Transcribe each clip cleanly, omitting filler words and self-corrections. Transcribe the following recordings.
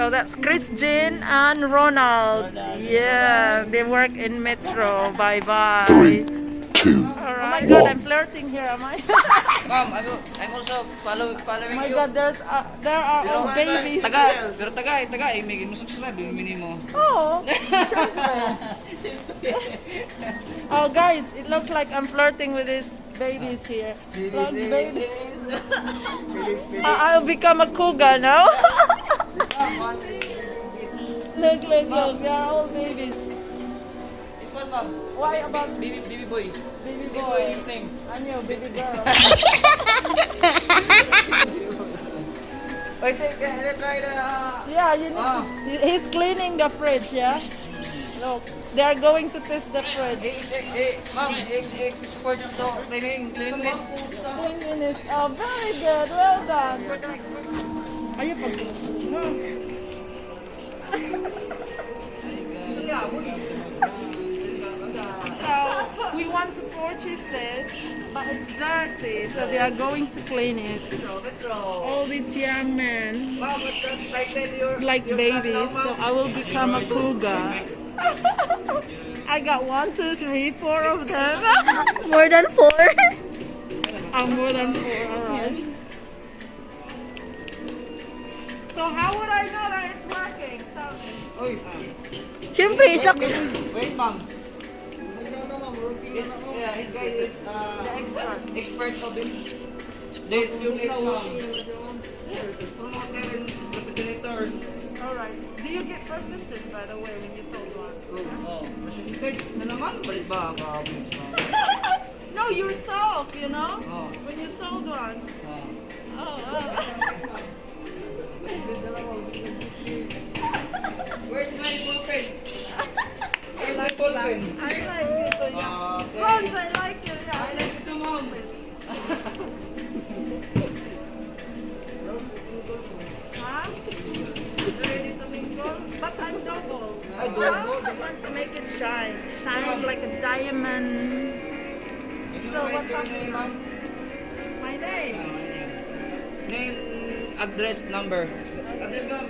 So that's Chris, Jean, and Ronald. Yeah, they work in Metro. Bye bye. 3, 2, Oh my God, I'm flirting here, am I? Ma'am, I'm also Oh following my you. God, there are all babies. Taga, may subscribe yung minimo. Oh, syempre. Oh guys, it looks like I'm flirting with these babies here. Look, babies. I'll become a cougar now. Look, they are all babies. This one, ma'am. Why about Baby boy. baby Boy, boy? his name. Ano, baby girl? Wait, let's try the... Yeah, you need he's cleaning the fridge, yeah? Look, they are going to test the fridge. Ma'am, expert to cleanliness. Cleanliness. Oh, very good. Well done. Ayaw pag... So, we want to purchase this, but it's dirty, so they are going to clean it. All these young men, like babies, so I will become a cougar. I got 1, 2, 3, 4 of them. More than 4? More than 4, alright. So how would I know that it's working? Tell me. Oy, Siyempre, saks. wait, ma'am. Yeah, his guy is The expert. expert of this unit, ma'am. Promoter and refrigerators. Alright. Do you get percentage, by the way, when you sold one? Oh, percentage na naman. Balik ba? No, yourself, you know? Oh. When you sold one. Oh. Where's my ballpen? Where's my I ballpen? like it. Yeah. Okay. Rose, I like it. Yeah. Let's go, mom. Huh? Ready to mingle? But I'm double. I double? He wants to make it shine. Shine like a diamond. So what's up, ma'am? My name? Name, address, number. Address, ma'am.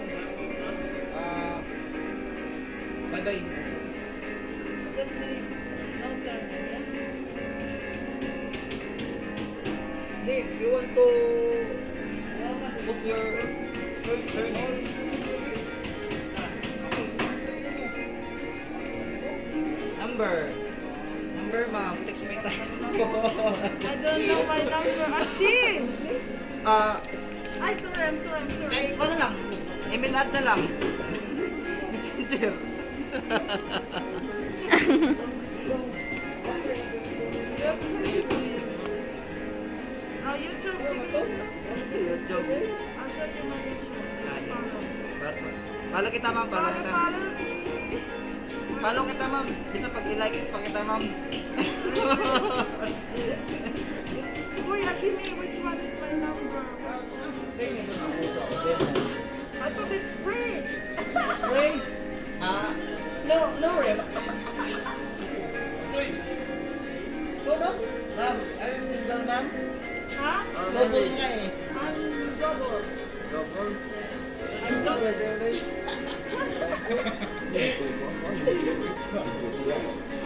Baybay. Just name. No surname. Dave, you want to book your surname? Number, ma'am. Text me tayo. I don't know my number. Achie! Ay, sorry. I'm sorry. Ay, ikaw na lang. Email ad na lang. Messenger. Oh, YouTube. YouTube. I'll show you my YouTube. Follow kita, ma'am. Follow kita. Follow kita, ma'am. Bisa pag i-like pa kita, ma'am. Uy, Ashimi, which one is my number? I thought it's free. Ray? No, Ray. No? Ma'am, are you single, ma'am? Huh? Double nga eh. I'm double. Double? I'm double.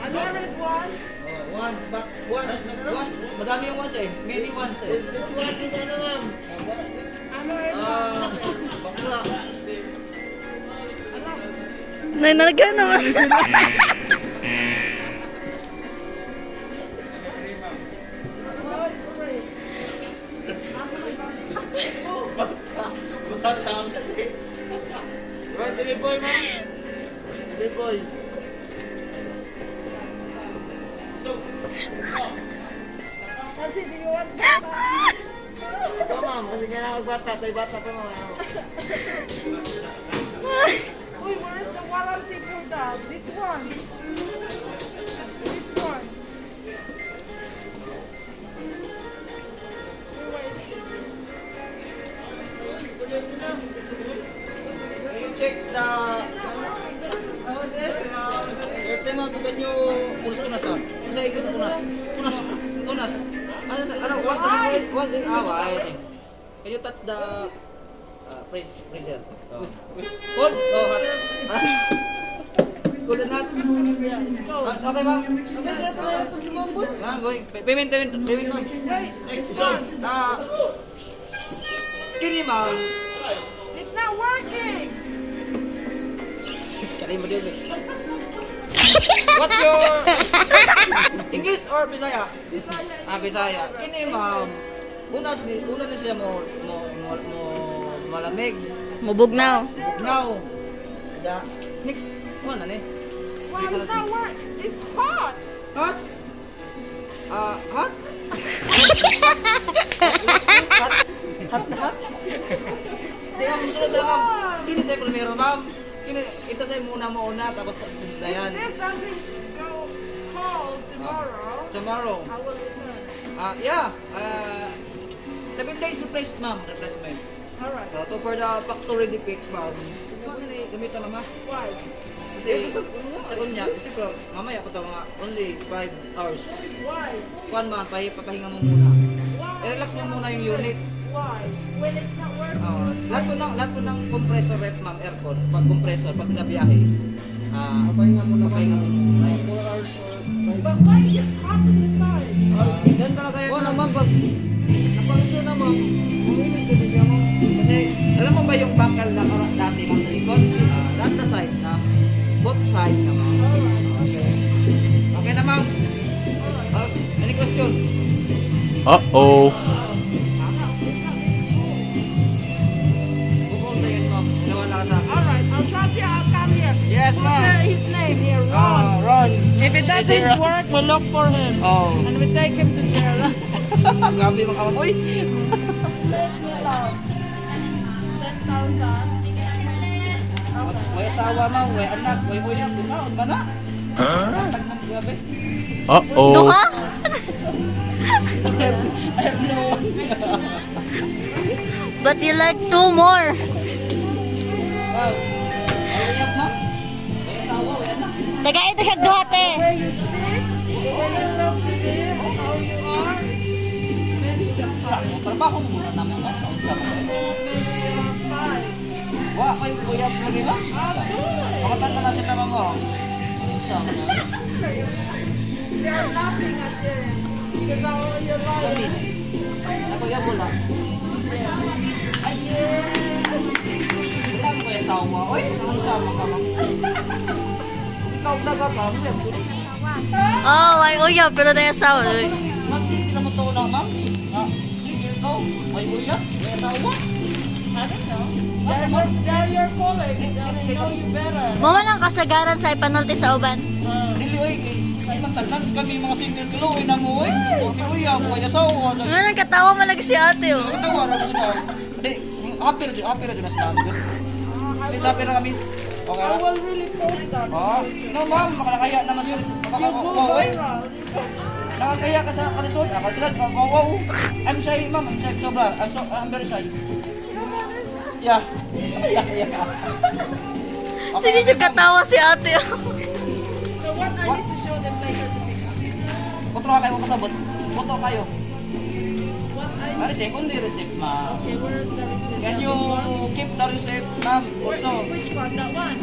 I married once. Once, but once. Madami yung once eh. Many once eh. This one is ano, ma'am? I married once. Bakla. Alam. Nananaga naman. Oh, it's free. Right, baby boy, ma'am. Baby boy. Kasi, do you want that? Ikaw, ma'am. Kasi nga na magbata. Tayo bata pa, ma'am. Uy, where is the warranty product? This one. This one. Uy, where is it? Can you check the... Ito mga bukan nyo punas-punas ka. Masa ikot sa punas. Punas. Ano, what? Can you touch the freezer. Cold? Oh, hot. Cold and hot? Yeah, it's cold. Okay, ma'am. Going. Payment, ma'am. Next, kini, ma'am. It's not working. Kaya mo din. What your English or Bisaya? Bisaya. Kini, ma'am. Una na siya mo malamig. Mubugnaw. Bugnaw. Da. Next. Ano na Why it's not working? It's hot. Hot? Hot? Hot? Di ang musunod na ma'am. Kini sa'yo primero ma'am. Ito sa'yo muna tapos dayan. This doesn't go cold tomorrow. Tomorrow. I will return. Yeah. 7 days replacement. Alright. So for the factory defect ma'am. Gamitan naman. Why? Kasi sagon niya, kasi bro, mamaya pa ito mga only 5 hours. Why? Kuan man, papahinga mo muna. Why? I-relax mo muna yung unit. Why? When it's not working. Lahat ko ng compressor rep ma'am, aircon, pag compressor, pag nabiyahe. Papahinga mo na. Papahinga mo. 4 hours or 5. But why it's hot in the side? Ganun talaga yun. Oo naman, pag napangsyon na ma'am, umilig ko din ma'am. Kasi, alam mo ba yung bakal na dati ma'am sa likod? Lahat na side na, both side na ma'am. Okay. Okay na ma'am. Any question? Uh-oh. Bukol na yun ma'am. Nawala ka sa akin. Alright, I'll trust you. I'll come here. Yes Put ma'am. his name here, Ron. Rons. If it doesn't work, we'll look for him. Oh. And we take him to jail. Grabe mga kamoy. 10,000. May asawa mo, may anak, may uyang, busaon ba na? Tag mo grabe. Uh-oh. Duha? I have no one. But you like 2 more. Wow. May uyang ma'am. May asawa, may anak. Taga ito siya duha te. Where you sleep, when you talk to him, how you are, maybe you're fine. Trabaho mo muna naman ma'am. Kaunsa mo kayo. Maybe you're fine. Wa, kayo uyang lagi ba? Kamatan ka na sila ma'am mo. Kaunsa mo na. They're laughing at him. Because all your life. Labis. Nakuya mo lang. Ay, wala mo kaya asawa. Uy, kaunsa mo ka ma'am. Ikaw talaga ba? Uyang ko rin. Oh, ay uyab pero na asawa. Ma'am, hindi sila mo na ma'am. Nga, single ko. May uyang, may asawa. I don't know. They're your colleagues. They know you better. Mama lang kasagaran sa ipanulti sa uban. Dili, uy, kay matanan kami mga single kilo, uy na mo, uy. May uyang, may asawa. Ano nang katawa malagi si ate oh. Katawa na sila. Hindi, happy na dyan na sila. Miss, happy na ka, miss. Okay I ra? will really post that. No, ma'am, makalakaya naman siya. You go viral. Nakakaya ka sa karisol. Sila, wow. I'm shy, ma'am. I'm shy, sobra. I'm very shy. Yeah. Sige siya katawa si ate oh. So what I need to show them later to pick up? Kutro ka kayo kasabot. Kutro kayo. What I Receipt, only receipt, ma'am. Okay, where is the receipt? Can you keep the receipt, ma'am? Also, Which one? That one?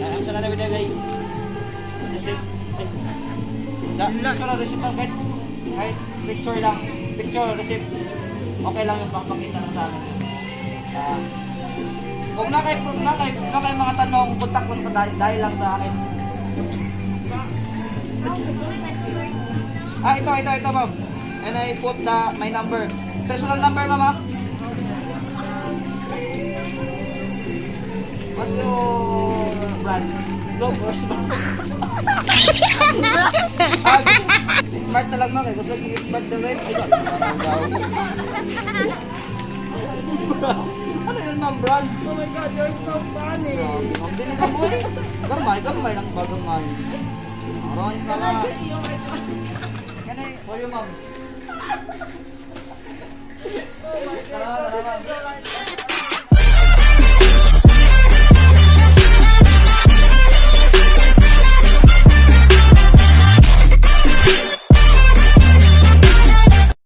I'm sorry na binigay. Receipt. Picture, receipt lang kahit picture lang. Picture, receipt. Okay lang yung pangpakita lang sa amin. Kung na kayo mga tanong, contact lang sa dahil lang sa akin. Ito, ma'am. And I put my number. Personal number, ma'am. What your brand? Globe or smart? Smart na lang, ma'am. Gusto ko smart na rin. Ano yun, ma'am, brand? Oh my God, you're so funny. Ma'am, dili ka mo eh. Gamay lang bagamay. Rons ka Can na. I get you my phone? Ganay, for you, ma'am. Oh my God, so this is all I